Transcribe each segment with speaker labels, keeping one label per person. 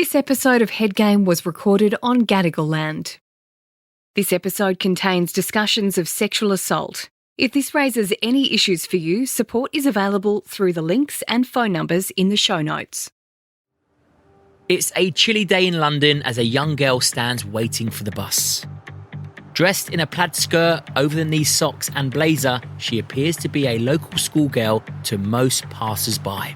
Speaker 1: This episode of Head Game was recorded on Gadigal land. This episode contains discussions of sexual assault. If this raises any issues for you, support is available through the links and phone numbers in the show notes.
Speaker 2: It's a chilly day in London as a young girl stands waiting for the bus. Dressed in a plaid skirt, over-the-knee socks and blazer, she appears to be a local schoolgirl to most passers-by.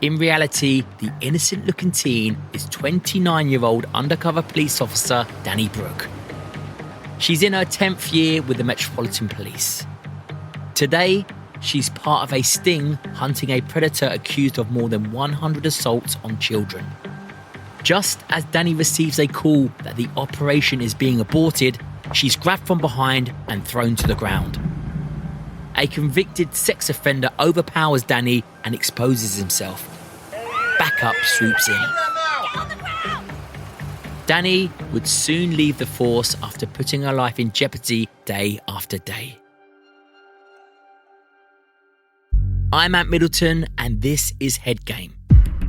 Speaker 2: In reality, the innocent-looking teen is 29-year-old undercover police officer Danni Brooke. She's in her 10th year with the Metropolitan Police. Today, she's part of a sting hunting a predator accused of more than 100 assaults on children. Just as Danni receives a call that the operation is being aborted, she's grabbed from behind and thrown to the ground. A convicted sex offender overpowers Danni and exposes himself. Backup swoops in. Danni would soon leave the force after putting her life in jeopardy day after day. I'm at Middleton and this is Head Game.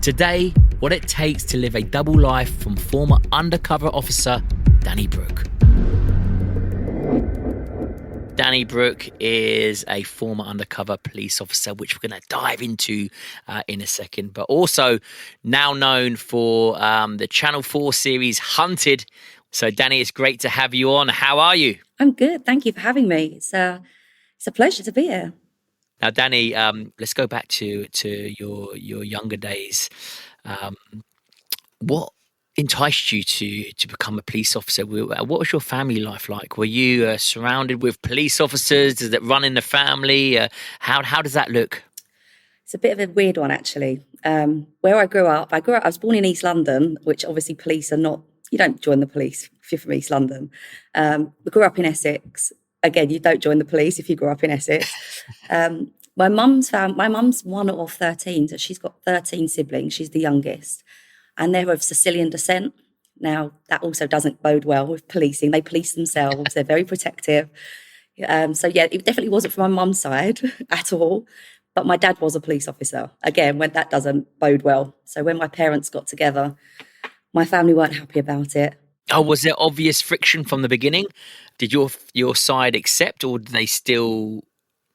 Speaker 2: Today, what it takes to live a double life from former undercover officer Danni Brooke. Danni Brooke is a former undercover police officer, which we're going to dive into in a second, but also now known for the Channel 4 series Hunted. So, Danni, it's great to have you on. How are you?
Speaker 3: I'm good. Thank you for having me. It's a pleasure to be here.
Speaker 2: Now, Danni, let's go back to your younger days. What enticed you to become a police officer? What was your family life like? Were you surrounded with police officers? Does it run in the family? How does that look?
Speaker 3: It's a bit of a weird one, actually. Where I grew up, I was born in East London, which obviously police are not, you don't join the police if you're from East London. We grew up in Essex. Again, you don't join the police if you grew up in Essex. My mum's one of 13, so she's got 13 siblings. She's the youngest. And they're of Sicilian descent. Now, that also doesn't bode well with policing. They police themselves. They're very protective. So, yeah, it definitely wasn't from my mum's side at all. But my dad was a police officer. Again, when that doesn't bode well. So when my parents got together, my family weren't happy about it.
Speaker 2: Oh, was there obvious friction from the beginning? Did your side accept, or did they still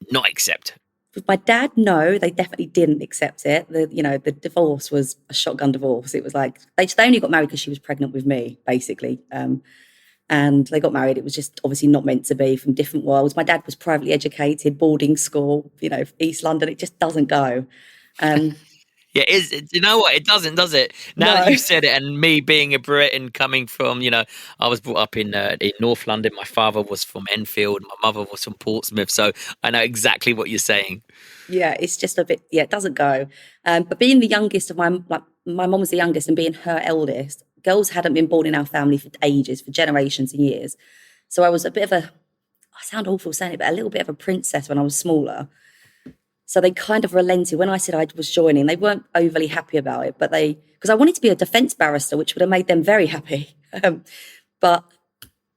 Speaker 2: not accept?
Speaker 3: With my dad, no, they definitely didn't accept it. The divorce was a shotgun divorce. It was like they only got married because she was pregnant with me, basically. And they got married. It was just obviously not meant to be, from different worlds. My dad was privately educated, boarding school, East London. It just doesn't go.
Speaker 2: Yeah, you know what? It doesn't, does it? Now that you've said it, and me being a Brit and coming from, I was brought up in North London. My father was from Enfield. My mother was from Portsmouth. So I know exactly what you're saying. Yeah,
Speaker 3: it's just a bit, it doesn't go. But being the youngest of my mum was the youngest, and being her eldest, girls hadn't been born in our family for ages, for generations and years. So I was a bit of I sound awful saying it, but a little bit of a princess when I was smaller. So they kind of relented. When I said I was joining, they weren't overly happy about it, but because I wanted to be a defence barrister, which would have made them very happy. But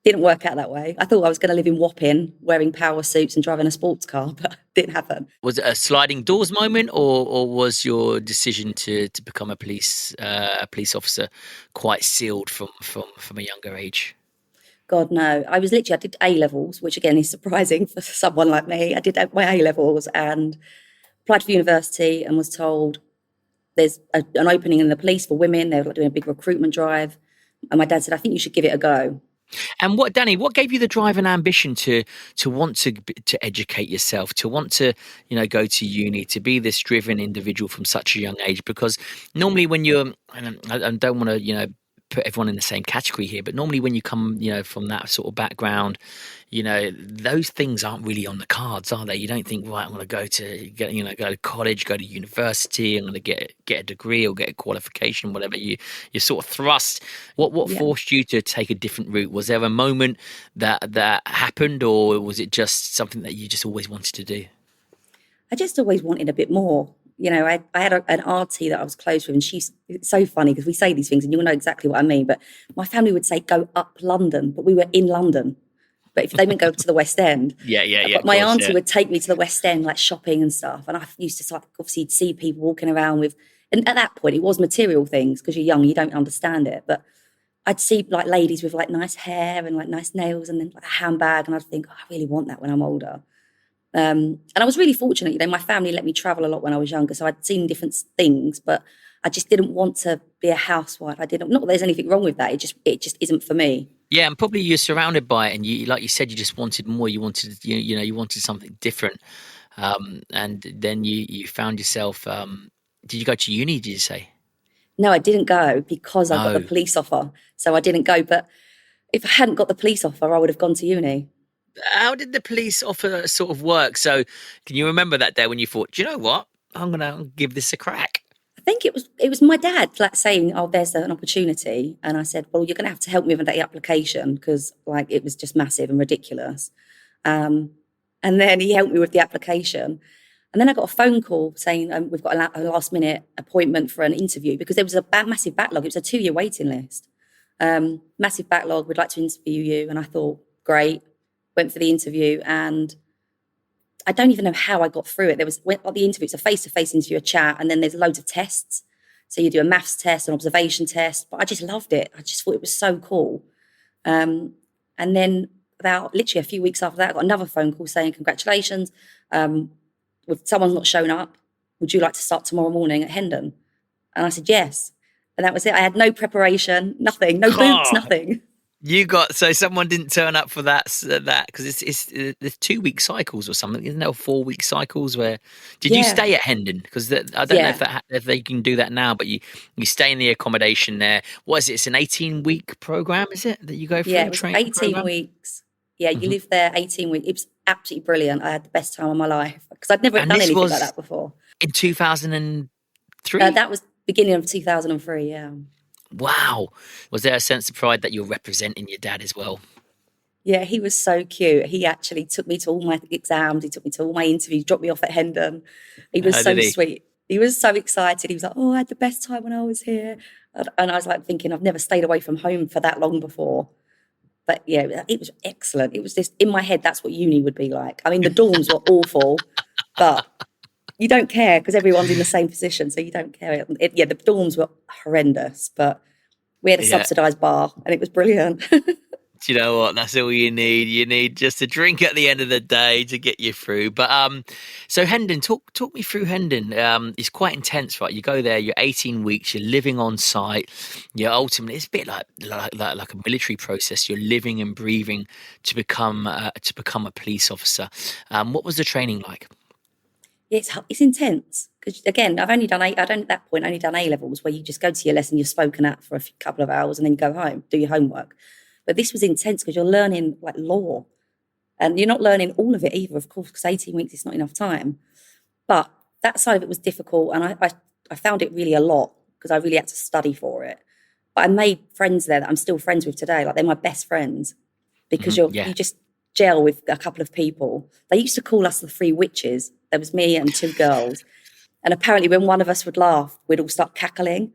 Speaker 3: didn't work out that way. I thought I was going to live in Wapping, wearing power suits and driving a sports car, but it didn't happen.
Speaker 2: Was it a sliding doors moment, or was your decision to become a police officer quite sealed from a younger age?
Speaker 3: God, no. I did A-levels, which again is surprising for someone like me. I did my A-levels and applied for university and was told there's an opening in the police for women. They were doing a big recruitment drive. And my dad said, I think you should give it a go.
Speaker 2: And Danni, what gave you the drive and ambition to want to educate yourself, to want to, go to uni, to be this driven individual from such a young age? Because normally when you're, and I don't want to, put everyone in the same category here, but normally when you come, from that sort of background, those things aren't really on the cards, are they? You don't think, right, I'm going to go to college, go to university, I'm going to get a degree or get a qualification, whatever. You're sort of thrust. What forced you to take a different route? Was there a moment that happened, or was it just something that you just always wanted to do?
Speaker 3: I just always wanted a bit more. I had an auntie that I was close with, and it's so funny because we say these things and you'll know exactly what I mean, but my family would say go up London, but we were in London. But if they didn't go to the West End. But my auntie would take me to the West End, like shopping and stuff. And I used to obviously see people walking around with and at that point it was material things, because you're young, you don't understand it. But I'd see like ladies with like nice hair and like nice nails and then like a handbag, and I'd think, oh, I really want that when I'm older. And I was really fortunate, my family let me travel a lot when I was younger, so I'd seen different things, but I just didn't want to be a housewife. I didn't. Not that there's anything wrong with that. It just isn't for me.
Speaker 2: Yeah, and probably you're surrounded by it, and you, like you said, you just wanted more. You wanted, you wanted something different, and then you found yourself. Did you go to uni? Did you say?
Speaker 3: No, I didn't go because I got the
Speaker 2: No.
Speaker 3: police offer, so I didn't go. But if I hadn't got the police offer, I would have gone to uni.
Speaker 2: How did the police offer sort of work? So, can you remember that day when you thought, do you know what? I'm gonna give this a crack.
Speaker 3: I think it was my dad like saying, "Oh, there's an opportunity," and I said, "Well, you're going to have to help me with that application," because like it was just massive and ridiculous. And then he helped me with the application, and then I got a phone call saying we've got a last minute appointment for an interview, because there was a massive backlog. It was a 2-year waiting list, massive backlog. We'd like to interview you, and I thought, great. Went for the interview, and I don't even know how I got through it. The interview, it's a face-to-face interview, a chat, and then there's loads of tests. So you do a maths test, an observation test, but I just loved it. I just thought it was so cool. And then about literally a few weeks after that, I got another phone call saying, congratulations, with someone's not shown up. Would you like to start tomorrow morning at Hendon? And I said, yes. And that was it. I had no preparation, nothing, no boots, nothing.
Speaker 2: So someone didn't turn up for that because it's there's 2-week cycles or something, isn't there? Or 4-week cycles where did you stay at Hendon? Because I don't know if they can do that now, but you stay in the accommodation there. What is it? It's an 18-week program, is it, that you go through?
Speaker 3: Yeah, it was 18 program? Weeks. Yeah, you live there 18 weeks. It was absolutely brilliant. I had the best time of my life because I'd never done anything like that before.
Speaker 2: In 2003?
Speaker 3: That was beginning of 2003, yeah.
Speaker 2: Wow. Was there a sense of pride that you're representing your dad as well?
Speaker 3: Yeah, he was so cute. He actually took me to all my exams. He took me to all my interviews, dropped me off at Hendon. He was so sweet. He was so excited. He was like, oh, I had the best time when I was here. And I was like thinking, I've never stayed away from home for that long before. But yeah, it was excellent. It was just, in my head, that's what uni would be like. I mean, the dorms were awful, but you don't care because everyone's in the same position, so you don't care. The dorms were horrendous, but we had a subsidised bar and it was brilliant.
Speaker 2: Do you know what? That's all you need. You need just a drink at the end of the day to get you through. But so Hendon, talk me through Hendon. It's quite intense, right? You go there, you're 18 weeks, you're living on site. You're ultimately, it's a bit like a military process. You're living and breathing to become a police officer. What was the training like?
Speaker 3: It's intense because again, at that point only done A levels, where you just go to your lesson, you're spoken at for a couple of hours, and then you go home, do your homework. But this was intense because you're learning like law, and you're not learning all of it either, of course, because 18 weeks is not enough time. But that side of it was difficult, and I found it really a lot because I really had to study for it. But I made friends there that I'm still friends with today. Like, they're my best friends because you just gel with a couple of people. They used to call us the three witches. There was me and 2 girls. And apparently when one of us would laugh, we'd all start cackling.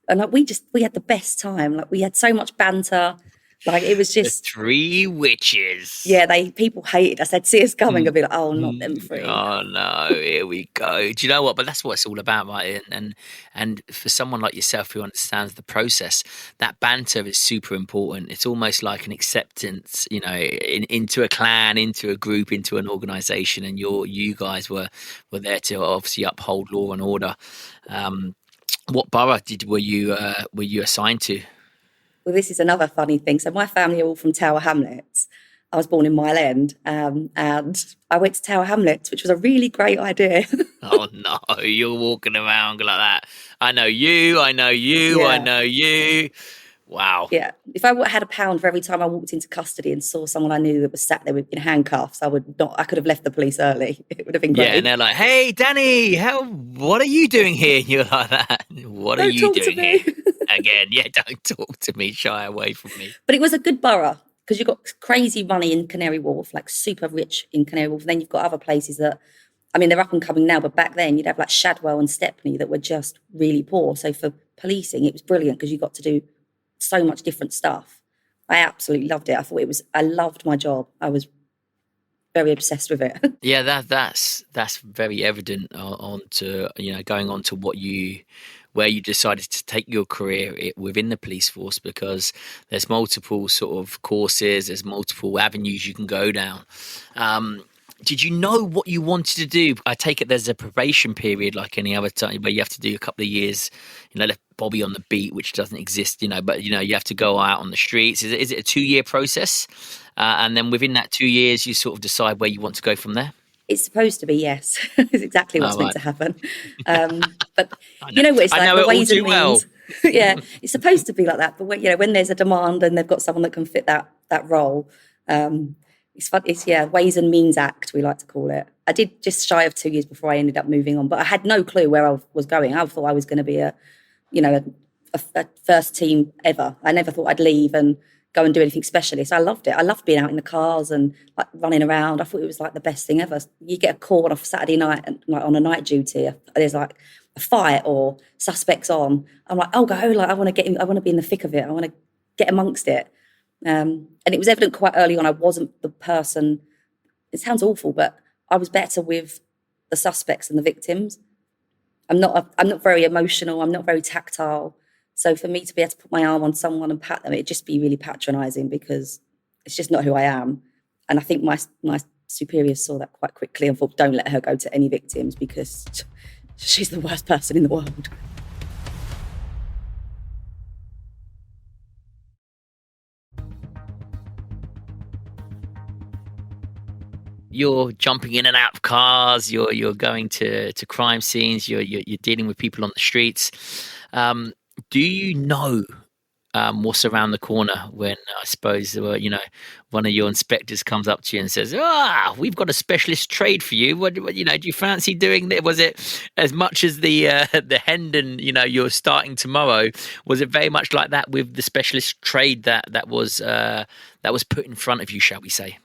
Speaker 3: And like, we had the best time. Like, we had so much banter. Like, it was just
Speaker 2: the 3 witches.
Speaker 3: Yeah, people hated us. They'd see us coming and be like, oh, not them 3.
Speaker 2: Oh no, here we go. Do you know what? But that's what it's all about, right? And for someone like yourself who understands the process, that banter is super important. It's almost like an acceptance, into a clan, into a group, into an organisation. And you guys were there to obviously uphold law and order. What borough were you assigned to?
Speaker 3: Well, this is another funny thing. So my family are all from Tower Hamlets. I was born in Mile End, and I went to Tower Hamlets, which was a really great idea.
Speaker 2: Oh no, you're walking around like that. I know you.
Speaker 3: Yeah.
Speaker 2: I know you. Wow.
Speaker 3: Yeah. If I had £1 for every time I walked into custody and saw someone I knew that was sat there in handcuffs, I could have left the police early. It would have been great.
Speaker 2: Yeah, and they're like, hey, Danny, what are you doing here? And you're like that. What are you doing here? Again, don't talk to me. Shy away from me.
Speaker 3: But it was a good borough because you've got crazy money in Canary Wharf, like super rich in Canary Wharf. And then you've got other places that, I mean, they're up and coming now, but back then you'd have like Shadwell and Stepney that were just really poor. So for policing, it was brilliant because you got to do so much different stuff. I absolutely loved it. I loved my job. I was very obsessed with it. Yeah,
Speaker 2: that's very evident on to going on to what where you decided to take your career within the police force, because there's multiple sort of courses, there's multiple avenues you can go down. Did you know what you wanted to do? I take it there's a probation period like any other time where you have to do a couple of years, left Bobby on the beat, which doesn't exist, but you have to go out on the streets. Is it a 2-year process? And then within that 2 years, you sort of decide where you want to go from there?
Speaker 3: It's supposed to be, yes. It's exactly what's meant to happen. But
Speaker 2: you know
Speaker 3: what it's like, the ways and means.
Speaker 2: Well.
Speaker 3: Yeah, it's supposed to be like that. But when there's a demand and they've got someone that can fit that role, it's fun. It's ways and means act, we like to call it. I did just shy of 2 years before I ended up moving on, but I had no clue where I was going. I thought I was going to be a first team ever. I never thought I'd leave and go and do anything specialist. I loved it. I loved being out in the cars and like running around. I thought it was like the best thing ever. You get a call on a Saturday night and like on a night duty, there's like a fight or suspects on. I'm like, I'll go. Like I want to be in the thick of it. I want to get amongst it. And it was evident quite early on I wasn't the person. It sounds awful, but I was better with the suspects and the victims. I'm not very emotional. I'm not very tactile. So for me to be able to put my arm on someone and pat them, it'd just be really patronising because it's just not who I am. And I think my superiors saw that quite quickly and thought, don't let her go to any victims because she's the worst person in the world.
Speaker 2: You're jumping in and out of cars. You're going to crime scenes. You're dealing with people on the streets. Do you know what's around the corner when I suppose one of your inspectors comes up to you and says, we've got a specialist trade for you. What do you fancy doing that? Was it as much as the Hendon, you're starting tomorrow? Was it very much like that with the specialist trade that was put in front of you, shall we say?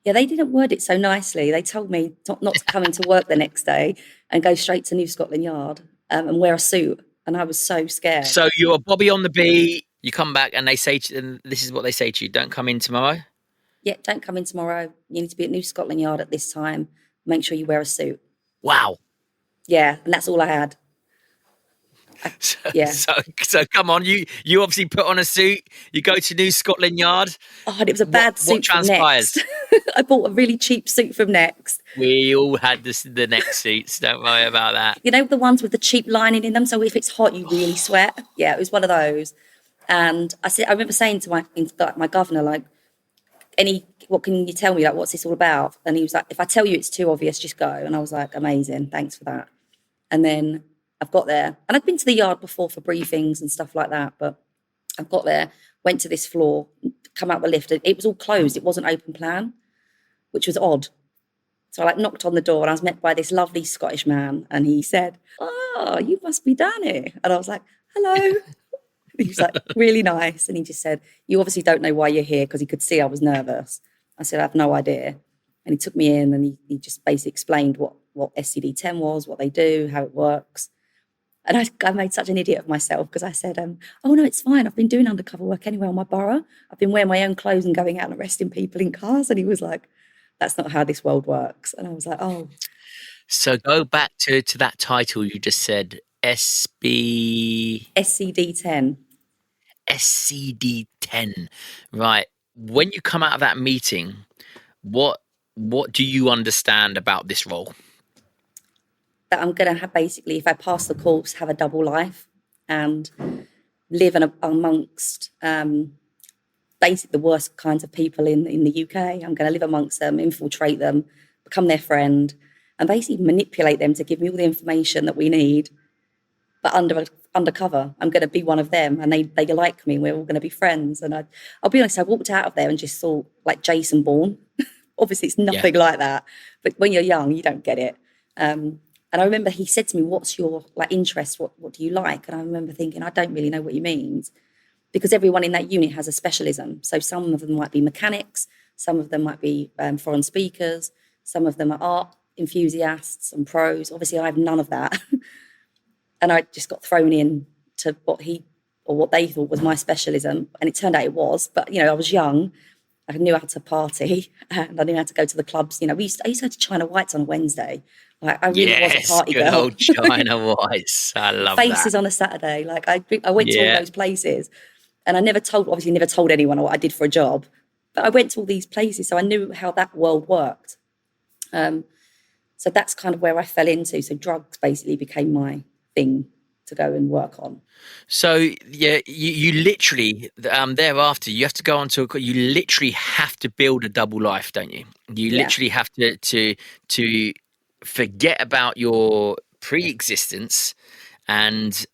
Speaker 3: Yeah, they didn't word it so nicely. They told me not to come into work the next day and go straight to New Scotland Yard and wear a suit. And I was so scared.
Speaker 2: So you're Bobby on the beat. You come back and they say, and this is what they say to you: don't come in tomorrow.
Speaker 3: Yeah, don't come in tomorrow. You need to be at New Scotland Yard at this time. Make sure you wear a suit.
Speaker 2: Wow.
Speaker 3: Yeah, and that's all I had.
Speaker 2: So come on, you obviously put on a suit. You go to New Scotland Yard.
Speaker 3: Oh, and it was a bad suit. What
Speaker 2: transpires?
Speaker 3: From Next. I bought a really cheap suit from Next.
Speaker 2: We all had the Next suits. Don't worry about that.
Speaker 3: The ones with the cheap lining in them. So if it's hot, you really sweat. Yeah, it was one of those. And I remember saying to my governor, like, what can you tell me? Like, what's this all about? And he was like, if I tell you it's too obvious, just go. And I was like, amazing, thanks for that. And then I've got there, and I've been to the yard before for briefings and stuff like that, but I've got there, went to this floor, come out the lift, and it was all closed. It wasn't open plan, which was odd. So I knocked on the door and I was met by this lovely Scottish man, and he said, "Oh, you must be Danni." And I was like, "Hello." He was like really nice, and he just said, "You obviously don't know why you're here," because he could see I was nervous. I said, "I have no idea." And he took me in and he just basically explained what SCD-10 was, what they do, how it works. And I made such an idiot of myself because I said, "Oh, no, it's fine. I've been doing undercover work anyway on my borough. I've been wearing my own clothes and going out and arresting people in cars." And he was like, "That's not how this world works." And I was like, "Oh."
Speaker 2: So go back to that title you just said,
Speaker 3: SCD-10.
Speaker 2: SCD-10. Right. When you come out of that meeting, what do you understand about this role?
Speaker 3: That I'm going to have, basically, if I pass the course, have a double life and live amongst basically the worst kinds of people in the UK. I'm going to live amongst them, infiltrate them, become their friend, and basically manipulate them to give me all the information that we need. But undercover, I'm going to be one of them, and they like me, and we're all going to be friends. And I'll be honest, I walked out of there and just thought, like Jason Bourne. Obviously, it's nothing like that. But when you're young, you don't get it. And I remember he said to me, "What's your interest? What do you like?" And I remember thinking, I don't really know what he means, because everyone in that unit has a specialism. So some of them might be mechanics, some of them might be foreign speakers, some of them are art enthusiasts and pros. Obviously, I have none of that. And I just got thrown in to what they thought was my specialism. And it turned out it was. But, I was young I knew how to party and I knew how to go to the clubs. You know, I used to go to China Whites on a Wednesday. Like, I really was a
Speaker 2: Yes,
Speaker 3: party
Speaker 2: good
Speaker 3: girl.
Speaker 2: old China Whites. I love that.
Speaker 3: Faces on a Saturday. Like, I went to all
Speaker 2: Yeah.
Speaker 3: those places, and I never told anyone what I did for a job, but I went to all these places, so I knew how that world worked. So that's kind of where I fell into. So drugs basically became my thing to go and work on.
Speaker 2: So yeah, you literally thereafter you have to go on to you literally have to build a double life, don't you? You
Speaker 3: Yeah,
Speaker 2: literally have to forget about your pre-existence and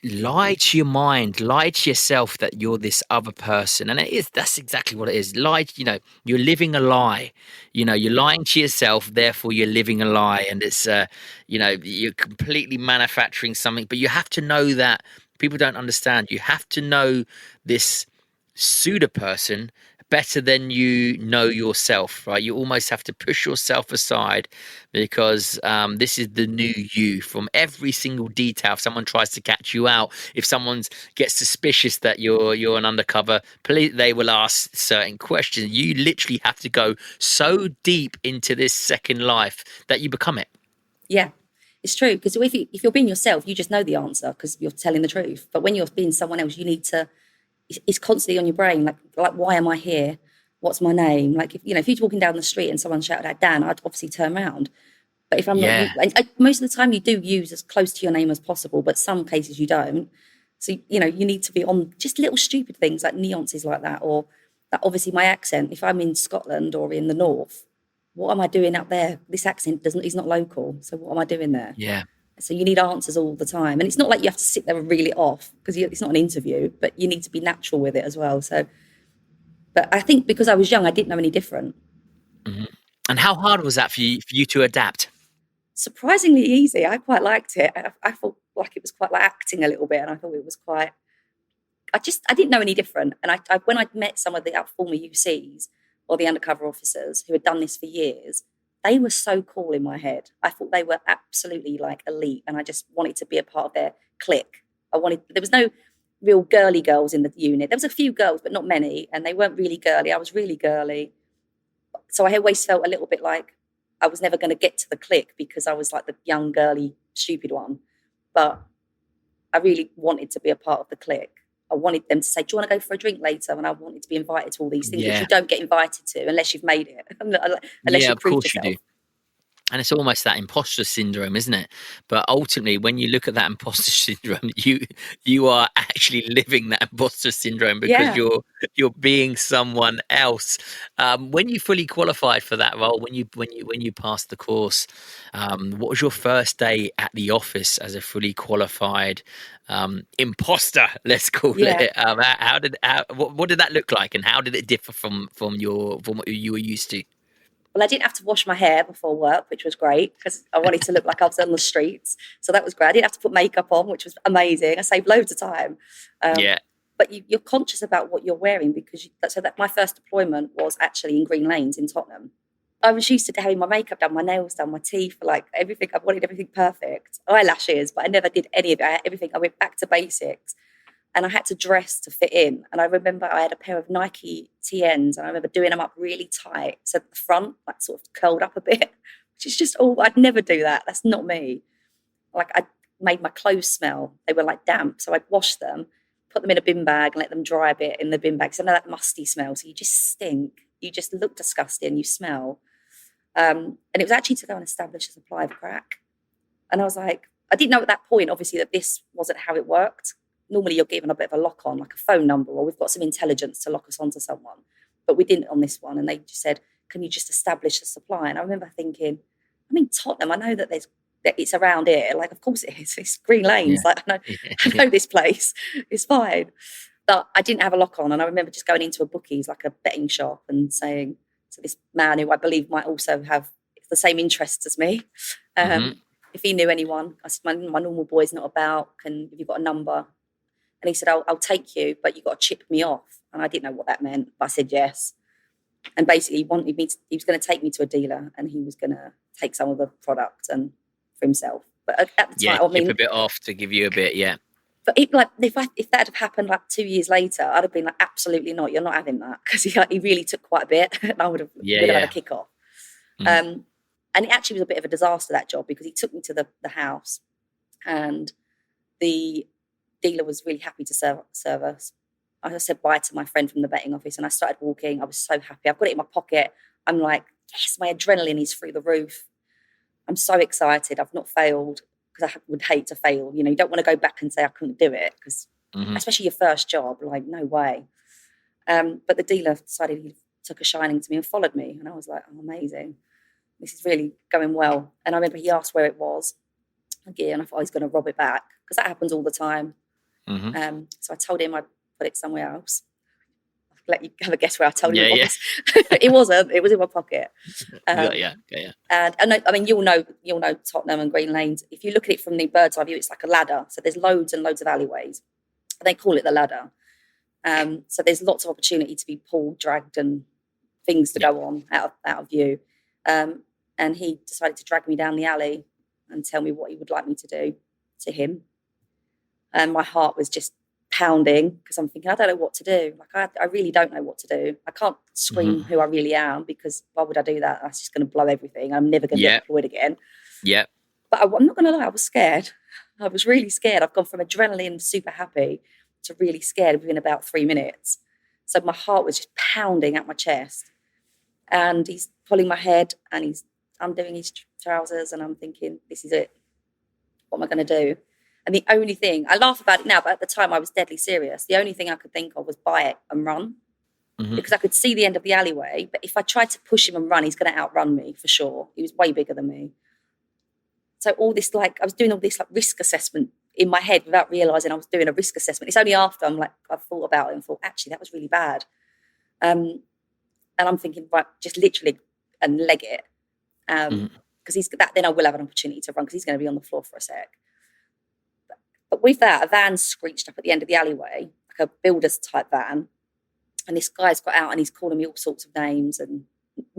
Speaker 2: lie to your mind, lie to yourself that you're this other person. And that's exactly what it is. You're living a lie. You're lying to yourself, therefore you're living a lie. And it's you're completely manufacturing something, but you have to know that people don't understand. You have to know this pseudo person better than you know yourself, right? You almost have to push yourself aside because this is the new you. From every single detail, if someone tries to catch you out, if someone gets suspicious that you're an undercover police, they will ask certain questions. You literally have to go so deep into this second life that you become it.
Speaker 3: yeah, it's true. Because if you're being yourself, you just know the answer because you're telling the truth. But when you're being someone else, you need to. It's constantly on your brain. Like why am I here? What's my name? Like if you're walking down the street and someone shouted out Dan, I'd obviously turn around. But if I'm not,
Speaker 2: Yeah.
Speaker 3: most of the time you do use as close to your name as possible, but some cases you don't. So, you need to be on just little stupid things like nuances like that, or that obviously my accent, if I'm in Scotland or in the north, what am I doing up there? This accent is not local. So what am I doing there?
Speaker 2: Yeah.
Speaker 3: So you need answers all the time. And it's not like you have to sit there and reel it off because it's not an interview, but you need to be natural with it as well. So, but I think because I was young, I didn't know any different.
Speaker 2: Mhm. And how hard was that for you to adapt?
Speaker 3: Surprisingly easy. I quite liked it. I felt like it was quite like acting a little bit, and I thought it was quite. I didn't know any different. And when I'd met some of the former UCs or the undercover officers who had done this for years, they were so cool in my head. I thought they were absolutely like elite, and I just wanted to be a part of their clique. There was no real girly girls in the unit. There was a few girls, but not many, and they weren't really girly. I was really girly. So I always felt a little bit like I was never going to get to the clique because I was like the young, girly, stupid one. But I really wanted to be a part of the clique. I wanted them to say, do you want to go for a drink later? And I wanted to be invited to all these things, which
Speaker 2: Yeah.
Speaker 3: you don't get invited to unless you've made it, unless
Speaker 2: Yeah,
Speaker 3: you've
Speaker 2: of
Speaker 3: proved
Speaker 2: course you
Speaker 3: yourself.
Speaker 2: do. And it's almost that imposter syndrome, isn't it? But ultimately, when you look at that imposter syndrome, you are actually living that imposter syndrome because
Speaker 3: Yeah.
Speaker 2: you're being someone else. When you fully qualified for that role, when you passed the course, what was your first day at the office as a fully qualified imposter? Let's call
Speaker 3: Yeah.
Speaker 2: it. What did that look like, and how did it differ from what you were used to?
Speaker 3: Well, I didn't have to wash my hair before work, which was great because I wanted to look like I was on the streets. So that was great. I didn't have to put makeup on, which was amazing. I saved loads of time.
Speaker 2: Yeah.
Speaker 3: But you're conscious about what you're wearing because my first deployment was actually in Green Lanes in Tottenham. I was used to having my makeup done, my nails done, my teeth, like everything. I wanted everything perfect. Eyelashes, but I never did any of it. Everything. I went back to basics. And I had to dress to fit in. And I remember I had a pair of Nike TNs, and I remember doing them up really tight, so the front like sort of curled up a bit, which is just I'd never do that. That's not me. Like I made my clothes smell. They were like damp, so I'd wash them, put them in a bin bag, and let them dry a bit in the bin bag. So I know that musty smell. So you just stink. You just look disgusting. You smell. And it was actually to go and establish a supply of crack. And I was like, I didn't know at that point, obviously, that this wasn't how it worked. Normally you're given a bit of a lock on, like a phone number, or we've got some intelligence to lock us onto someone. But we didn't on this one. And they just said, can you just establish the supply? And I remember thinking, I'm in Tottenham. I know that it's around here. Like, of course it is. It's Green Lanes.
Speaker 2: Yeah.
Speaker 3: Like, I know this place. It's fine. But I didn't have a lock on. And I remember just going into a bookies, like a betting shop, and saying to this man who I believe might also have the same interests as me, if he knew anyone. I said, my normal boy's not about. Have you got a number? And he said, I'll take you, but you've got to chip me off. And I didn't know what that meant, but I said yes. And basically he was going to take me to a dealer, and he was going to take some of the product and for himself. But at the time,
Speaker 2: Chip a bit off to give you a bit, yeah.
Speaker 3: But if that had happened like 2 years later, I'd have been like, absolutely not. You're not having that, because he really took quite a bit, and I would have had a kick off. And it actually was a bit of a disaster, that job, because he took me to the house, and the dealer was really happy to serve us. I said bye to my friend from the betting office, and I started walking. I was so happy. I've got it in my pocket. I'm like, yes, my adrenaline is through the roof. I'm so excited. I've not failed, because I would hate to fail. You don't want to go back and say I couldn't do it, because especially your first job, like, no way. But the dealer decided he took a shining to me and followed me. And I was like, oh, amazing. This is really going well. And I remember he asked where it was again. I thought he's going to rob it back, because that happens all the time. So I told him I'd put it somewhere else. I'll let you have a guess where I told him it was. It wasn't. It was in my pocket. And I mean, you'll know Tottenham and Green Lanes. If you look at it from the bird's eye view, it's like a ladder. So there's loads and loads of alleyways. They call it the ladder. So there's lots of opportunity to be pulled, dragged, and things to go on out of view. And he decided to drag me down the alley and tell me what he would like me to do to him. And my heart was just pounding, because I'm thinking, I don't know what to do. Like, I really don't know what to do. I can't scream who I really am, because why would I do that? That's just going to blow everything. I'm never going to get employed again. Yeah. But I'm not going to lie, I was scared. I was really scared. I've gone from adrenaline, super happy, to really scared within about 3 minutes. So my heart was just pounding at my chest. And he's pulling my head, and I'm doing his trousers, and I'm thinking, this is it. What am I going to do? And the only thing, I laugh about it now, but at the time I was deadly serious. The only thing I could think of was buy it and run, because I could see the end of the alleyway. But if I tried to push him and run, he's going to outrun me for sure. He was way bigger than me. So I was doing all this risk assessment in my head without realising I was doing a risk assessment. It's only after I thought about it and thought, actually, that was really bad. And I'm thinking, right, just literally and leg it. Because then I will have an opportunity to run, because he's going to be on the floor for a sec. But with that, a van screeched up at the end of the alleyway, like a builder's type van. And this guy's got out, and he's calling me all sorts of names. And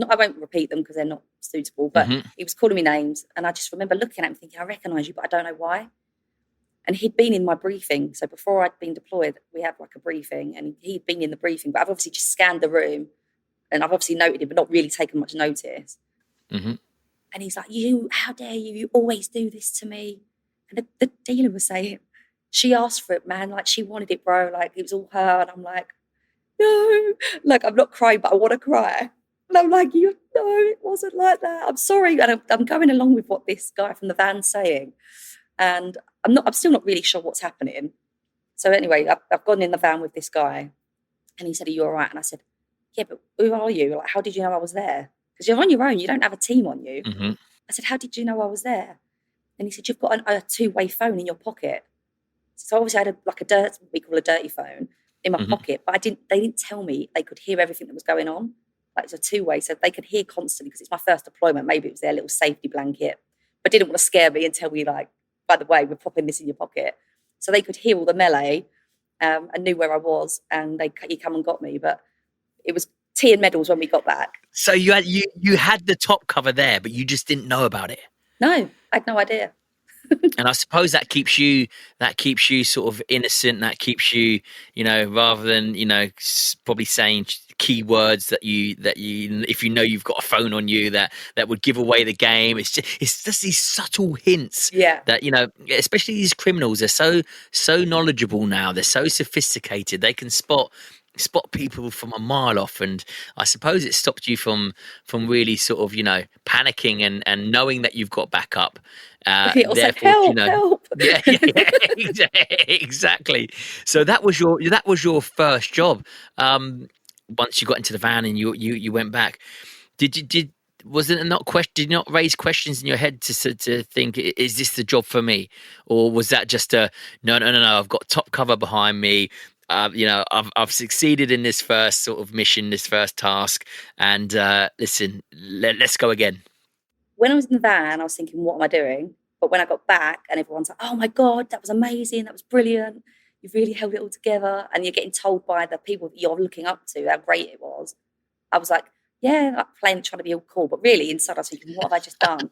Speaker 3: I won't repeat them because they're not suitable, but he was calling me names. And I just remember looking at him thinking, I recognise you, but I don't know why. And he'd been in my briefing. So before I'd been deployed, we had like a briefing, and he'd been in the briefing. But I've obviously just scanned the room, and I've obviously noted it, but not really taken much notice. And he's like, how dare you? You always do this to me. And the dealer was saying, she asked for it, man. Like, she wanted it, bro. Like, it was all her. And I'm like, no. Like, I'm not crying, but I want to cry. And I'm like, no, it wasn't like that. I'm sorry. And I'm going along with what this guy from the van's saying. And I'm still not really sure what's happening. So anyway, I've gone in the van with this guy, and he said, are you all right? And I said, yeah, but who are you? Like, how did you know I was there? Because you're on your own. You don't have a team on you. I said, how did you know I was there? And he said, you've got a two-way phone in your pocket. So obviously I had what we call a dirty phone in my pocket, but they didn't tell me they could hear everything that was going on. Like, it's a two-way, so they could hear constantly, because it's my first deployment. Maybe it was their little safety blanket, but didn't want to scare me and tell me, like, by the way, we're popping this in your pocket. So they could hear all the melee and knew where I was, and he come and got me. But it was tea and medals when we got back.
Speaker 2: So you had the top cover there, but you just didn't know about it.
Speaker 3: No, I had no idea.
Speaker 2: And I suppose that keeps you sort of innocent. That keeps you, rather than, probably saying key words that you, if you've got a phone on you that would give away the game. It's just these subtle hints that, especially these criminals, they're so knowledgeable now. They're so sophisticated. They can spot people from a mile off, and I suppose it stopped you from really sort of panicking and knowing that you've got backup.
Speaker 3: Therefore, like, help.
Speaker 2: Yeah, exactly. So that was your first job. Once you got into the van and you went back, did you not raise questions in your head to think, is this the job for me, or was that just no, I've got top cover behind me. I've succeeded in this first sort of mission, this first task, and listen, let's go again.
Speaker 3: When I was in the van, I was thinking, what am I doing? But when I got back and everyone's like, oh my God, that was amazing, that was brilliant, you've really held it all together, and you're getting told by the people that you're looking up to how great it was, I was like, yeah, like trying to be all cool, but really inside I was thinking, what have I just done?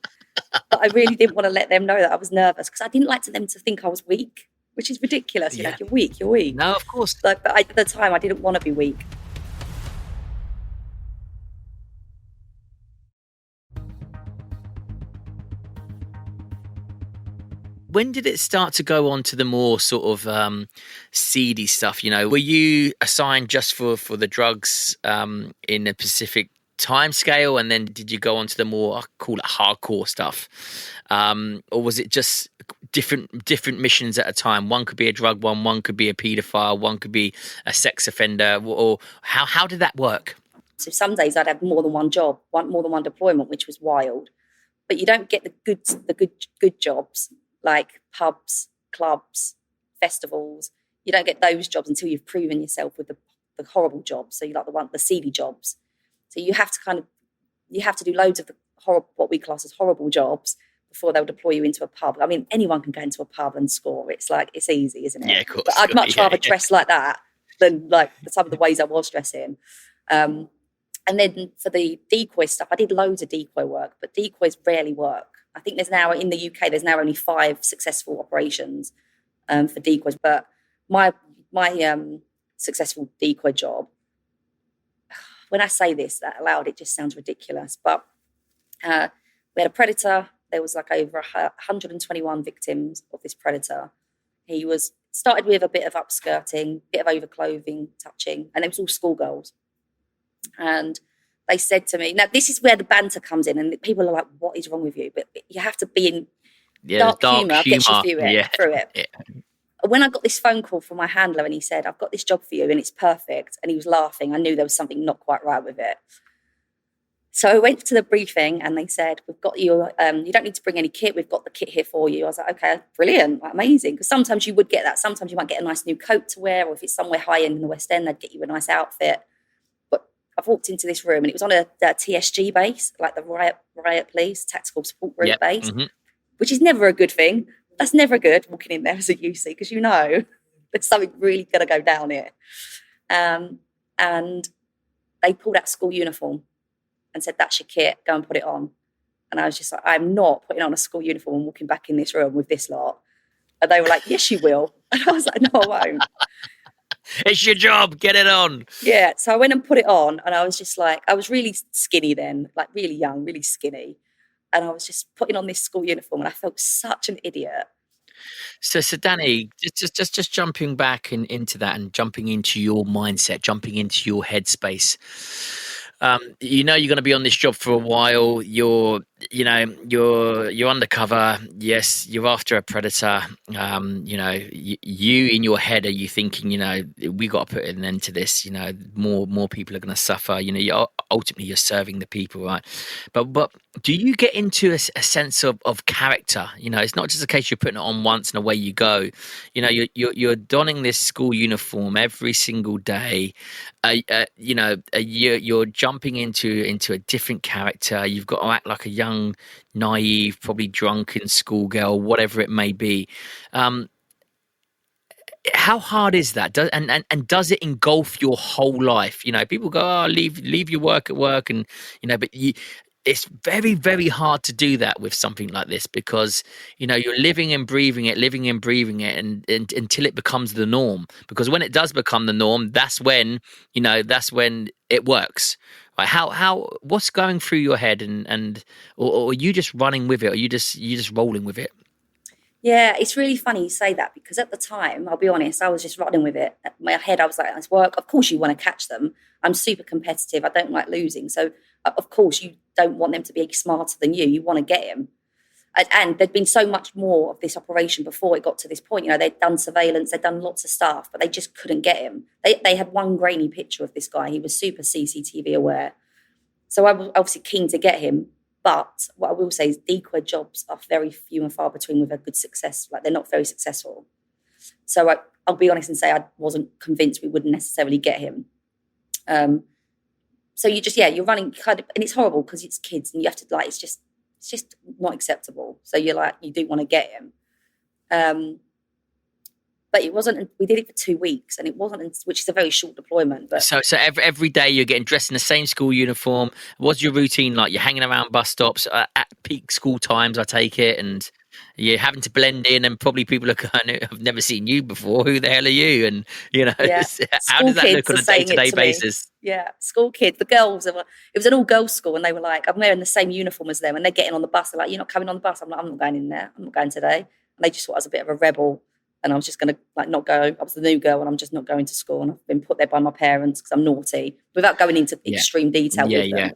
Speaker 3: But I really didn't want to let them know that I was nervous, because I didn't like them to think I was weak. which is ridiculous.
Speaker 2: Yeah.
Speaker 3: You're weak.
Speaker 2: No, of course.
Speaker 3: But at the time, I didn't want to be weak.
Speaker 2: When did it start to go on to the more sort of seedy stuff? Were you assigned just for the drugs in a specific time scale, and then did you go on to the more, I call it hardcore stuff, or was it just different missions at a time? One could be a drug one could be a paedophile, one could be a sex offender, or how did that work?
Speaker 3: So some days I'd have more than one job, more than one deployment, which was wild. But you don't get the good jobs, like pubs, clubs, festivals. You don't get those jobs until you've proven yourself with the horrible jobs. So you like the seedy jobs. So you have to do loads of the what we class as horrible jobs before they'll deploy you into a pub. I mean, anyone can go into a pub and score. It's easy, isn't it?
Speaker 2: Yeah, of course.
Speaker 3: But I'd much rather dress like that than like some of the ways I was dressing. And then for the decoy stuff, I did loads of decoy work, but decoys rarely work. I think there's now, in the UK, there's now only 5 successful operations for decoys. But my successful decoy job, when I say this out loud, it just sounds ridiculous. But we had a predator. There was like over 121 victims of this predator. He started with a bit of upskirting, bit of overclothing, touching, and it was all schoolgirls. And they said to me, now this is where the banter comes in, and people are like, what is wrong with you? But you have to be in dark humour, gets you through it. Yeah. When I got this phone call from my handler and he said, I've got this job for you and it's perfect, and he was laughing, I knew there was something not quite right with it. So I went to the briefing and they said, we've got you, you don't need to bring any kit, we've got the kit here for you. I was like, okay, brilliant, amazing. Because sometimes you would get that. Sometimes you might get a nice new coat to wear, or if it's somewhere high end in the West End, they'd get you a nice outfit. I've walked into this room and it was on a TSG base, like the riot police, tactical support group base, which is never a good thing. That's never good, walking in there as a UC, because you know there's something really going to go down here. And they pulled out school uniform and said, that's your kit, go and put it on. And I was just like, I'm not putting on a school uniform and walking back in this room with this lot. And they were like, yes, you will. And I was like, no, I won't.
Speaker 2: It's your job, get it on.
Speaker 3: Yeah, so I went and put it on, and I was just like, I was really skinny then, like really young, really skinny. And I was just putting on this school uniform, and I felt such an idiot.
Speaker 2: So Danni, just jumping back into that and jumping into your mindset, jumping into your headspace. You're going to be on this job for a while. You're undercover. Yes, you're after a predator. You in your head, are you thinking, we got to put an end to this. More people are going to suffer. Ultimately you're serving the people, right? But do you get into a sense of character? It's not just a case you're putting it on once and away you go. You're donning this school uniform every single day. You're jumping into a different character. You've got to act like a young, naive, probably drunken schoolgirl, whatever it may be. How hard is that? And does it engulf your whole life? People go, leave your work at work, and but it's very, very hard to do that with something like this, because you're living and breathing it, and until it becomes the norm. Because when it does become the norm, that's when it works. Right? How what's going through your head, or are you just running with it, or you just rolling with it?
Speaker 3: Yeah, it's really funny you say that, because at the time, I'll be honest, I was just running with it. In my head, I was like, it's work. Of course you want to catch them. I'm super competitive. I don't like losing. So, of course, you don't want them to be smarter than you. You want to get him. And there'd been so much more of this operation before it got to this point. They'd done surveillance, they'd done lots of stuff, but they just couldn't get him. They had one grainy picture of this guy. He was super CCTV aware. So I was obviously keen to get him. But what I will say is decoy jobs are very few and far between with a good success. Like, they're not very successful. So I'll be honest and say I wasn't convinced we wouldn't necessarily get him. So you're running kind of, and it's horrible because it's kids and you have to it's just not acceptable. So you're like, you do want to get him. But it wasn't, we did it for 2 weeks, and it wasn't, which is a very short deployment. But
Speaker 2: So every day you're getting dressed in the same school uniform. What's your routine like? You're hanging around bus stops at peak school times, I take it, and you're having to blend in, and probably people are going, I've never seen you before. Who the hell are you? And
Speaker 3: Yeah.
Speaker 2: how
Speaker 3: School
Speaker 2: does that look
Speaker 3: kids
Speaker 2: on
Speaker 3: are
Speaker 2: a
Speaker 3: saying it
Speaker 2: day-to-day
Speaker 3: to me.
Speaker 2: basis?
Speaker 3: Yeah. School kids, the girls, it was an all-girls school, and they were like, I'm wearing the same uniform as them, and they're getting on the bus. They're like, you're not coming on the bus. I'm like, I'm not going in there. I'm not going today. And they just thought I was a bit of a rebel, and I was just going to like not go. I was the new girl, and I'm just not going to school. And I've been put there by my parents because I'm naughty, without going into extreme detail with them.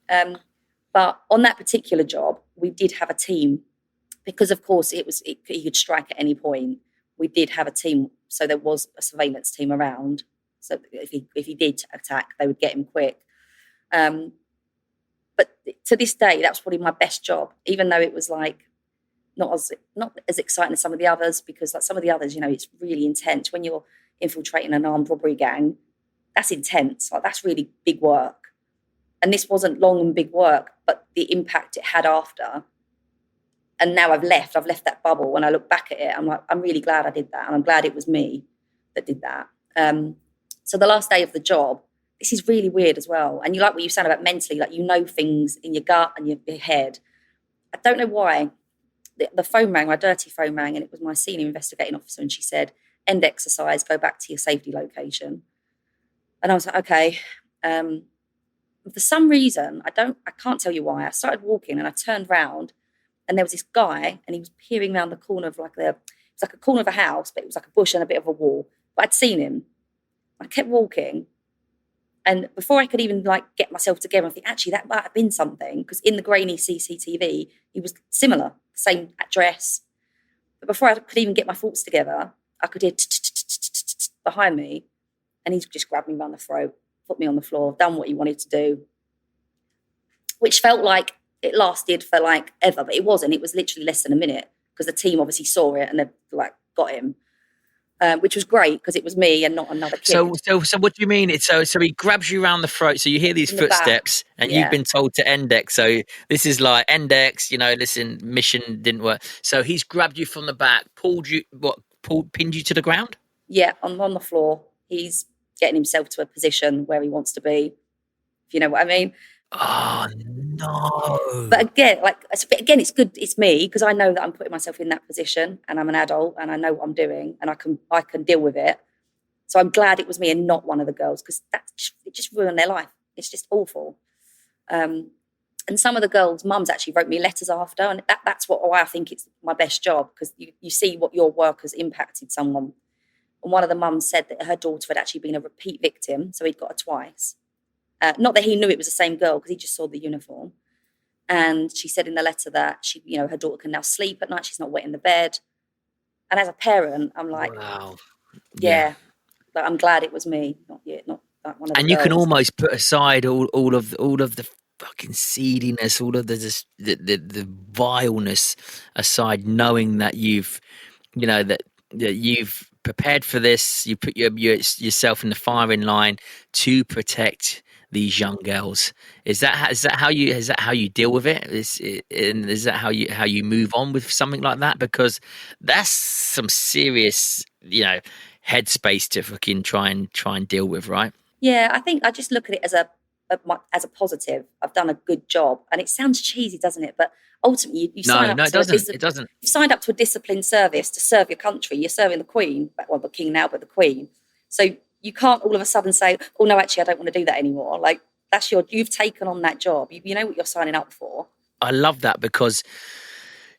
Speaker 2: Mm-hmm.
Speaker 3: But on that particular job, we did have a team because, of course, he could strike at any point. We did have a team, so there was a surveillance team around. So if he did attack, they would get him quick. But to this day, that was probably my best job, even though it was like not as exciting as some of the others, because like some of the others, it's really intense when you're infiltrating an armed robbery gang. That's intense. Like that's really big work. And this wasn't long and big work, but the impact it had after. And now I've left that bubble. When I look back at it, I'm like, I'm really glad I did that. And I'm glad it was me that did that. So the last day of the job, this is really weird as well. And you like what you said about mentally, like things in your gut and your head. I don't know why. The phone rang, my dirty phone rang, and it was my senior investigating officer. And she said, end exercise, go back to your safety location. And I was like, okay. For some reason, I can't tell you why. I started walking and I turned round, and there was this guy, and he was peering around the corner of it was like a corner of a house, but it was like a bush and a bit of a wall. But I'd seen him. I kept walking, and before I could even like get myself together, I think actually that might have been something, because in the grainy CCTV, he was similar, same dress. But before I could even get my thoughts together, I could hear behind me, and he just grabbed me around the throat, put me on the floor, done what he wanted to do, which felt like it lasted for like ever, but it wasn't. It was literally less than a minute, because the team obviously saw it and they like got him, which was great because it was me and not another kid.
Speaker 2: So what do you mean? So he grabs you around the throat. So you hear these footsteps, and you've been told to index. So this is like index. Listen, mission didn't work. So he's grabbed you from the back, pinned you to the ground.
Speaker 3: Yeah, I'm on the floor. He's getting himself to a position where he wants to be, if you know what I mean.
Speaker 2: Oh no!
Speaker 3: But again, it's good. It's me, because I know that I'm putting myself in that position, and I'm an adult, and I know what I'm doing, and I can deal with it. So I'm glad it was me and not one of the girls, because it just ruined their life. It's just awful. And some of the girls' mums actually wrote me letters after, and that's why I think it's my best job, because you see what your work has impacted someone. And one of the mums said that her daughter had actually been a repeat victim, so he'd got her twice. Not that he knew it was the same girl, because he just saw the uniform. And she said in the letter that her daughter can now sleep at night. She's not wet in the bed. And as a parent, I'm like,
Speaker 2: wow,
Speaker 3: yeah. But I'm glad it was me, not like one of the
Speaker 2: and
Speaker 3: girls.
Speaker 2: you can almost put aside all of the fucking seediness, all of the vileness aside, knowing that you've prepared for this. You put yourself in the firing line to protect these young girls. Is that how you deal with it? Is that how you move on with something like that? Because that's some serious headspace to fucking try and deal with, right?
Speaker 3: Yeah, I think I just look at it as a positive. I've done a good job, and it sounds cheesy, doesn't it? But ultimately, you sign up. It doesn't. You signed up to a disciplined service to serve your country. You're serving the Queen, well, the King now, but the Queen. So you can't all of a sudden say, "Oh no, actually, I don't want to do that anymore." Like you've taken on that job. You know what you're signing up for.
Speaker 2: I love that, because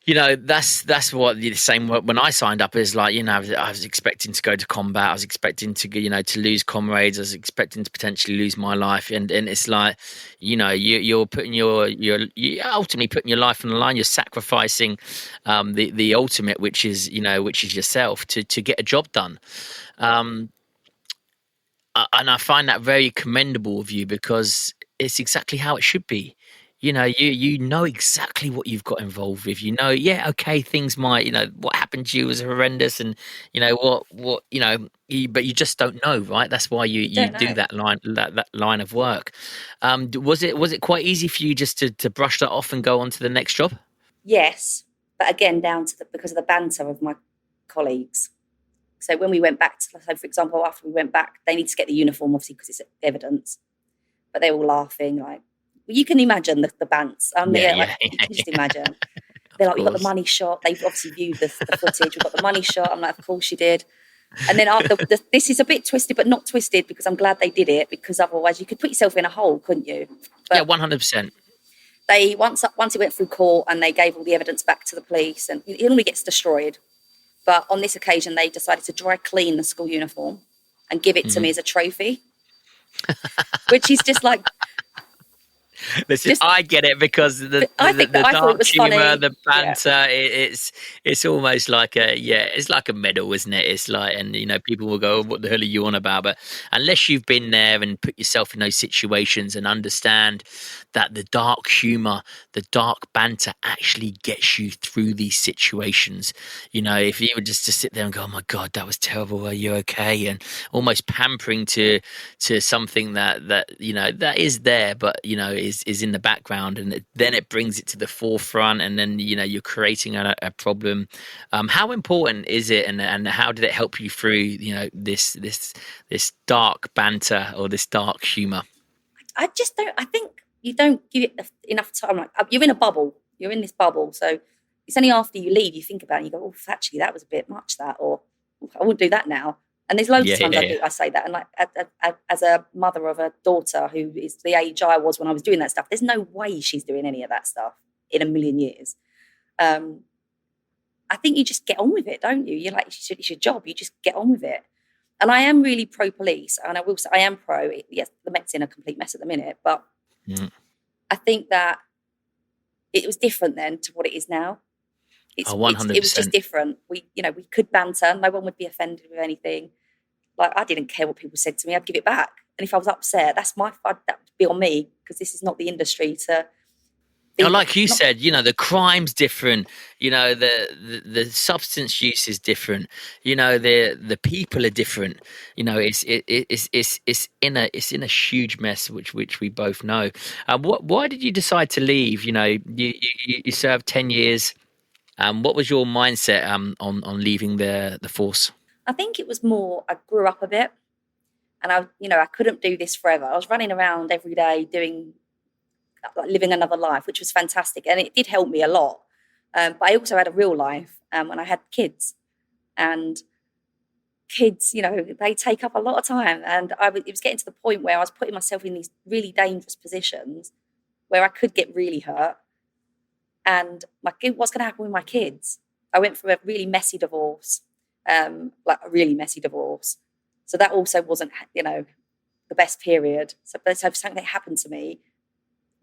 Speaker 2: that's what the same when I signed up is like. I was expecting to go to combat. I was expecting to to lose comrades. I was expecting to potentially lose my life, and it's like you're putting you're ultimately putting your life on the line. You're sacrificing the ultimate, which is yourself to get a job done. And I find that very commendable of you, because it's exactly how it should be. You know exactly what you've got involved with. Okay, things might, what happened to you was horrendous, and but you just don't know, right? That's why you do that line of work. Was it quite easy for you just to brush that off and go on to the next job?
Speaker 3: Yes, but again, because of the banter of my colleagues. So when we went back for example, after we went back, they need to get the uniform, obviously, because it's evidence. But they were all laughing, like, you can imagine the bants. You can just imagine. they're like, "We got the
Speaker 2: course.
Speaker 3: money shot." They've obviously viewed the footage. "We got the money shot." I'm like, "Of course you did." And then after this is a bit twisted, but not twisted, because I'm glad they did it, because otherwise you could put yourself in a hole, couldn't you? But
Speaker 2: Yeah, 100%.
Speaker 3: they once it went through court and they gave all the evidence back to the police, and it normally gets destroyed. But on this occasion, they decided to dry clean the school uniform and give it to me as a trophy, which is just like,
Speaker 2: Listen, I get it, because the
Speaker 3: I thought
Speaker 2: dark
Speaker 3: it was
Speaker 2: humour,
Speaker 3: funny.
Speaker 2: the banter, it's almost like it's like a medal, isn't it? It's like, and people will go, "What the hell are you on about?" But unless you've been there and put yourself in those situations and understand that the dark humour, the dark banter actually gets you through these situations. If you were just to sit there and go, "Oh my God, that was terrible. Are you okay?" And almost pampering to something that is there, but is in the background, and then it brings it to the forefront, and then you're creating a problem. How important is it, and how did it help you through this dark banter or this dark humor?
Speaker 3: I just don't. I think you don't give it enough time. Like, you're in a bubble. You're in this bubble, so it's only after you leave you think about it and you go, "Oh, actually, that was a bit much. That," or, "I wouldn't do that now." And there's loads of times I say that. And like, as a mother of a daughter who is the age I was when I was doing that stuff, there's no way she's doing any of that stuff in a million years. I think you just get on with it, don't you? You're like, it's your job. You just get on with it. And I am really pro-police, and I will say I am pro. Yes, the Met's in a complete mess at the minute, but I think that it was different then to what it is now.
Speaker 2: 100%.
Speaker 3: It was just different. We could banter. No one would be offended with anything. Like, I didn't care what people said to me. I'd give it back. And if I was upset, that would be on me, because this is not the industry to.
Speaker 2: Like you said, the crime's different. The substance use is different. The people are different. It's in a huge mess, which we both know. Why did you decide to leave? You served 10 years. What was your mindset on leaving the force?
Speaker 3: I think it was more, I grew up a bit, and I couldn't do this forever. I was running around every day living another life, which was fantastic, and it did help me a lot. But I also had a real life when I had kids, and kids, they take up a lot of time, and it was getting to the point where I was putting myself in these really dangerous positions where I could get really hurt. And what's going to happen with my kids? I went through a really messy divorce. So that also wasn't, the best period. So something that happened to me,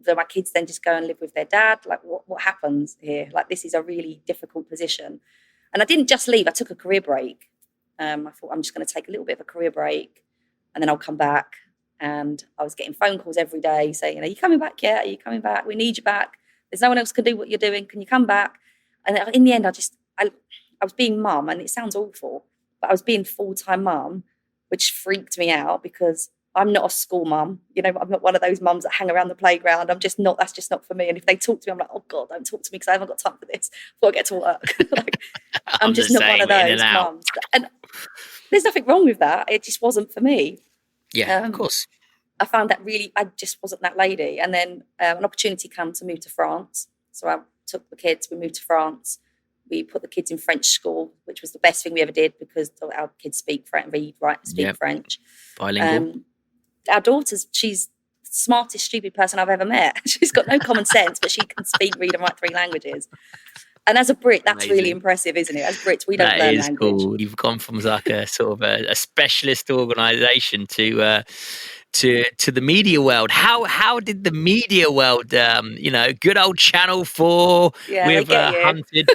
Speaker 3: do my kids then just go and live with their dad? Like, what happens here? Like, this is a really difficult position. And I didn't just leave. I took a career break. I thought, I'm just going to take a little bit of a career break, and then I'll come back. And I was getting phone calls every day saying, "Are you coming back yet? Are you coming back? We need you back. There's no one else can do what you're doing. Can you come back?" And in the end, I was being mum, and it sounds awful, but I was being full-time mum, which freaked me out, because I'm not a school mum. I'm not one of those mums that hang around the playground. I'm just not. That's just not for me. And if they talk to me, I'm like, "Oh God, don't talk to me, because I haven't got time for this before I get to work." I'm just not one of those mums. And there's nothing wrong with that. It just wasn't for me.
Speaker 2: Yeah, of course.
Speaker 3: I found that I just wasn't that lady. And then an opportunity came to move to France. So I took the kids, we moved to France. We put the kids in French school, which was the best thing we ever did, because our kids speak French, read, write, speak French.
Speaker 2: Bilingual.
Speaker 3: Our daughter's, she's the smartest, stupid person I've ever met. She's got no common sense, but she can speak, read and write 3 languages. And as a Brit, that's
Speaker 2: Amazing.
Speaker 3: Really impressive, isn't it? As Brits, we don't learn language. That is
Speaker 2: cool. You've gone from like a sort of a specialist organisation to the media world. How did the media world, good old Channel 4 with Hunted,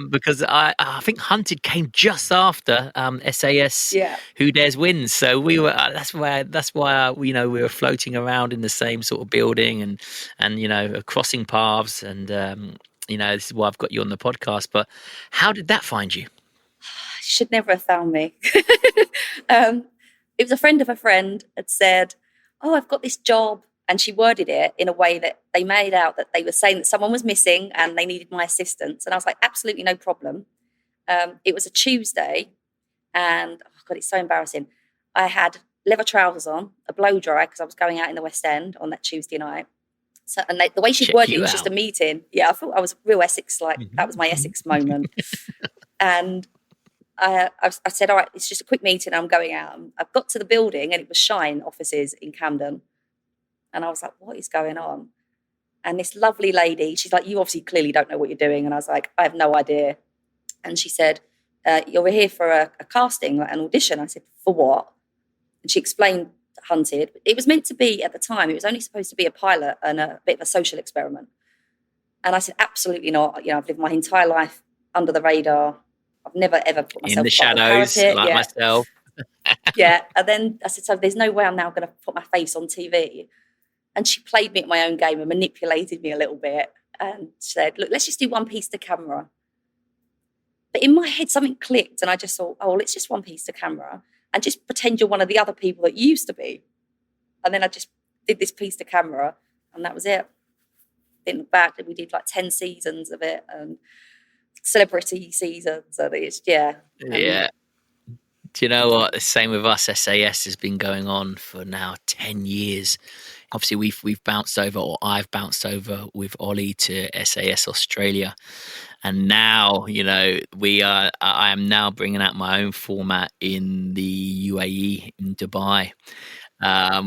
Speaker 2: because I think Hunted came just after SAS. Who Dares Wins. So we were. That's why we were floating around in the same sort of building and crossing paths and. This is why I've got you on the podcast. But how did that find you?
Speaker 3: Should never have found me. It was a friend of a friend had said, "Oh, I've got this job." And she worded it in a way that they made out that they were saying that someone was missing and they needed my assistance. And I was like, absolutely no problem. It was a Tuesday, and oh God, it's so embarrassing. I had leather trousers on, a blow dry, because I was going out in the West End on that Tuesday night. So, and the way she'd
Speaker 2: Check
Speaker 3: worded it
Speaker 2: you
Speaker 3: was just a
Speaker 2: out.
Speaker 3: meeting. Yeah, I thought I was real Essex, like that was my Essex moment. And I said, all right, it's just a quick meeting. I'm going out. And I got to the building and it was Shine offices in Camden. And I was like, what is going on? And this lovely lady, she's like, you obviously clearly don't know what you're doing. And I was like, I have no idea. And she said, you're here for a casting, like an audition. I said, for what? And she explained Hunted. It was meant to be, at the time, it was only supposed to be a pilot and a bit of a social experiment. And I said, absolutely not. You know, I've lived my entire life under the radar. I've never, ever put myself
Speaker 2: in the shadows, like myself.
Speaker 3: Yeah. And then I said, so there's no way I'm now going to put my face on TV. And she played me at my own game and manipulated me a little bit and said, look, let's just do one piece to camera. But in my head, something clicked and I just thought, oh, well, it's just one piece to camera and just pretend you're one of the other people that you used to be. And then I just did this piece to camera and that was it. Didn't look back. We did like 10 seasons of it and celebrity seasons. And it's, yeah.
Speaker 2: Yeah. Do you know what? The same with us. SAS has been going on for now 10 years. Obviously, we've bounced over, or I've bounced over with Ollie to SAS Australia. And now, you know, I am now bringing out my own format in the UAE, in Dubai,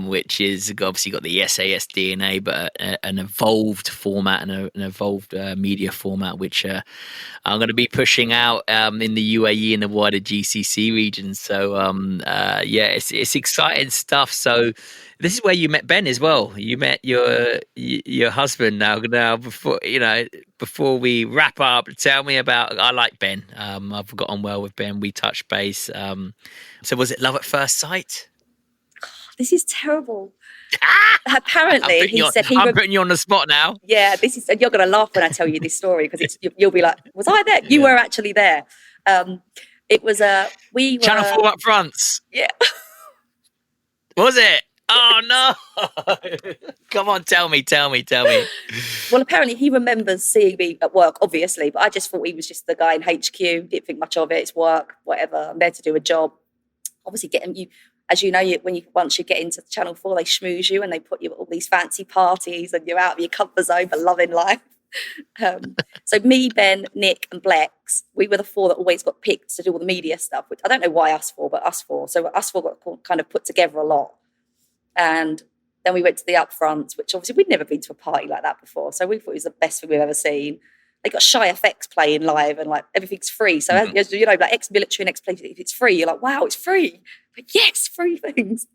Speaker 2: which is obviously got the SAS DNA, but an evolved format and an evolved media format, which I'm going to be pushing out in the UAE and the wider GCC region. So, yeah, it's exciting stuff. So this is where you met Ben as well. You met your husband now. Before we wrap up, tell me about. I like Ben. I've got on well with Ben. We touched base. So was it love at first sight?
Speaker 3: This is terrible. Apparently, he said
Speaker 2: I'm putting you on the spot now.
Speaker 3: Yeah, you're going to laugh when I tell you this story because you'll be like, was I there? You were actually there. It was we were
Speaker 2: Channel 4 up fronts.
Speaker 3: Yeah.
Speaker 2: Was it? Oh no! Come on, tell me.
Speaker 3: Well, apparently he remembers seeing me at work, obviously, but I just thought he was just the guy in HQ. Didn't think much of it. It's work, whatever. I'm there to do a job. Obviously, getting you, as you know, once you get into Channel 4, they schmooze you and they put you at all these fancy parties and you're out of your comfort zone but loving life. So me, Ben, Nick and Blex, we were the four that always got picked to do all the media stuff, which I don't know why us four, but us four. So us four got kind of put together a lot. And then we went to the upfronts, which obviously we'd never been to a party like that before. So we thought it was the best thing we've ever seen. They got Shy Effects playing live and like everything's free. So as you know, like ex-military and ex-police, if it's free, you're like, wow, it's free. Like, yes, free things.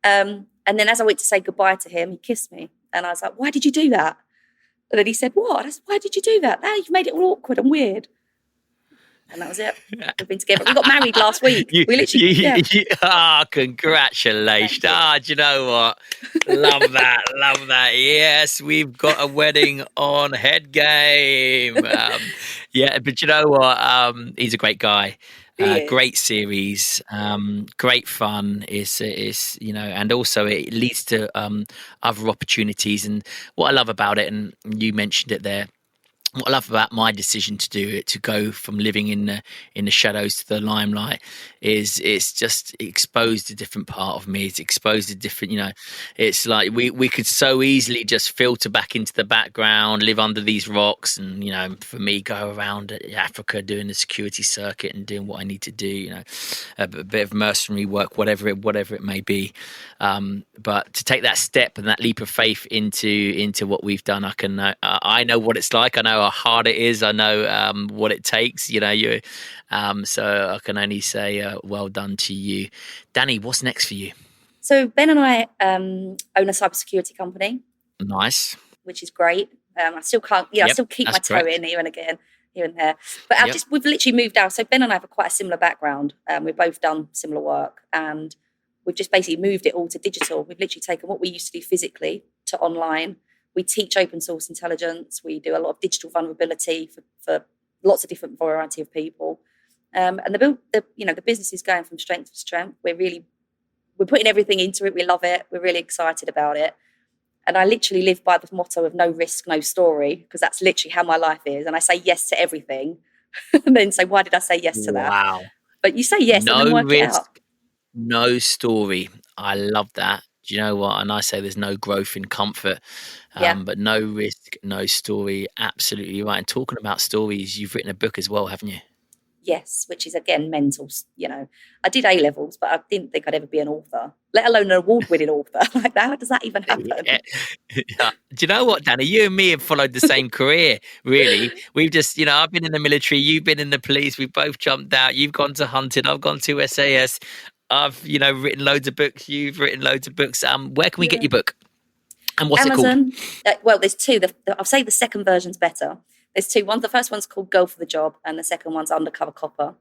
Speaker 3: And then as I went to say goodbye to him, he kissed me. And I was like, why did you do that? And then he said, what? I said, why did you do that? Now you've made it all awkward and weird. And that was it. We've been together. We got married last week. We literally,
Speaker 2: congratulations. Do you know what? Love that. Yes, we've got a wedding on Head Game. Yeah, but you know what? He's a great guy. Great series, great fun. Is and also it leads to other opportunities. And what I love about it, and you mentioned it there, what I love about my decision to do it, to go from living in the shadows to the limelight, is it's just exposed a different part of me. It's exposed a different, it's like we could so easily just filter back into the background, live under these rocks, and for me, go around Africa doing the security circuit and doing what I need to do, a bit of mercenary work, whatever it may be. But to take that step and that leap of faith into what we've done, I know what it's like. I know how hard it is. I know what it takes. So I can only say well done to you, Danni. What's next for you?
Speaker 3: So Ben and I own a cybersecurity company.
Speaker 2: Nice,
Speaker 3: which is great. I still can't, I still keep my toe in here and again, here and there. But we've literally moved out. So Ben and I have quite a similar background. We've both done similar work, and we've just basically moved it all to digital. We've literally taken what we used to do physically to online. We teach open source intelligence. We do a lot of digital vulnerability for lots of different variety of people. And the business is going from strength to strength. We're putting everything into it. We love it. We're really excited about it. And I literally live by the motto of no risk, no story, because that's literally how my life is. And I say yes to everything and then say, why did I say yes to that?
Speaker 2: Wow.
Speaker 3: But you say yes and then work it out.
Speaker 2: No story. I love that. Do you know what? And I say there's no growth in comfort,
Speaker 3: Yeah.
Speaker 2: but no risk, no story. Absolutely right. And talking about stories, you've written a book as well, haven't you?
Speaker 3: Yes, which is, again, mental. I did A-levels, but I didn't think I'd ever be an author, let alone an award-winning author. Like, how does that even happen?
Speaker 2: Yeah. Do you know what, Danny? You and me have followed the same career, really. We've just, I've been in the military, you've been in the police, we've both jumped out. You've gone to hunting, I've gone to SAS. I've, written loads of books. You've written loads of books. Where can we get your book? And what's
Speaker 3: Amazon,
Speaker 2: it called?
Speaker 3: Well, there's two. I'll say the second version's better. There's two. The first one's called Go for the Job, and the second one's Undercover Copper.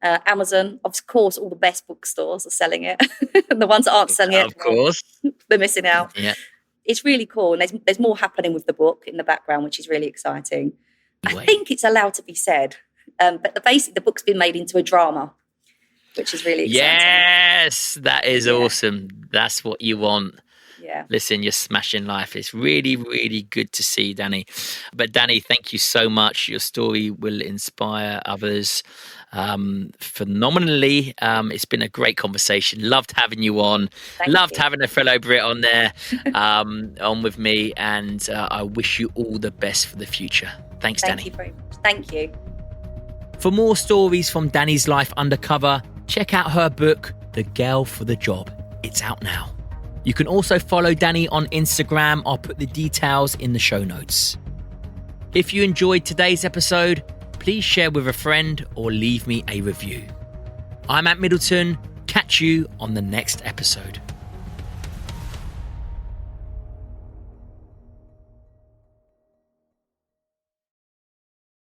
Speaker 3: Amazon, of course, all the best bookstores are selling it. And the ones that aren't selling it,
Speaker 2: Of course.
Speaker 3: they're missing out.
Speaker 2: Yeah.
Speaker 3: It's really cool. And there's more happening with the book in the background, which is really exciting. I think it's allowed to be said. But the book's been made into a drama, which is really exciting.
Speaker 2: Yes, that is awesome. That's what you want.
Speaker 3: Yeah.
Speaker 2: Listen, you're smashing life. It's really, really good to see, Danny. But Danny, thank you so much. Your story will inspire others phenomenally. It's been a great conversation. Loved having you on. Loved having a fellow Brit on there on with me. And I wish you all the best for the future. Thanks, Danny.
Speaker 3: Thank you very much. Thank you.
Speaker 2: For more stories from Danny's life undercover, check out her book, The Girl for the Job. It's out now. You can also follow Danny on Instagram. I'll put the details in the show notes. If you enjoyed today's episode, please share with a friend or leave me a review. I'm at Middleton. Catch you on the next episode.